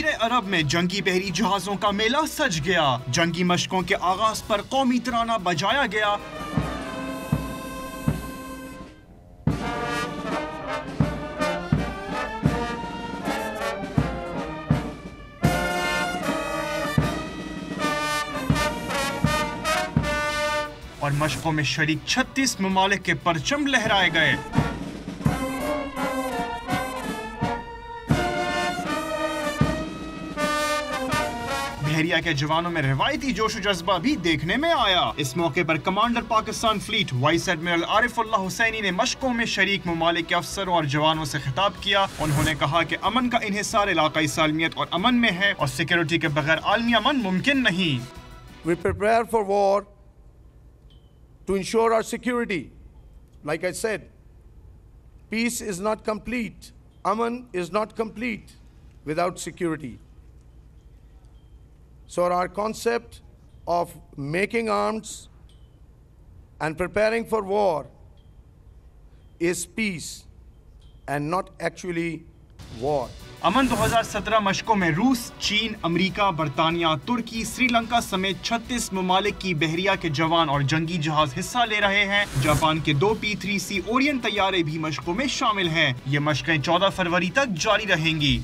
जजीरे अरब में जंगी बहरी जहाजों का मेला सज गया। जंगी मशकों के आगाज पर कौमी तराना बजाया गया। और मशकों में शरीक 36 ममालिक के परचम लहराए गए। बहरिया के जवानों में रिवायती जोश जज्बा भी देखने में आया। इस मौके पर commander Pakistan fleet vice admiral Arifullah Hussaini ने मशकों में शरीक ममालिक के अफसरों और जवानों से खिताब किया। उन्होंने कहा कि अमन का इन्हिसार इलाकाई सालमियत और अमन में है और सिक्योरिटी के बगैर आलमी अमन मुमकिन नहीं। We prepare for war to ensure our security. Like I said, peace is not complete. Aman is not complete without security. So our concept of making arms and preparing for war is peace and not actually war. अमन 2017 मशकों में रूस, चीन, America, बरतानिया, तुर्की, श्रीलंका समेत 36 ममालिक की बहरिया के जवान और जंगी जहाज हिस्सा ले रहे हैं। जापान के 2 P-3C ओरियन तैयारे भी मशकों में शामिल हैं। ये मशकें 14 फरवरी तक जारी रहेंगी।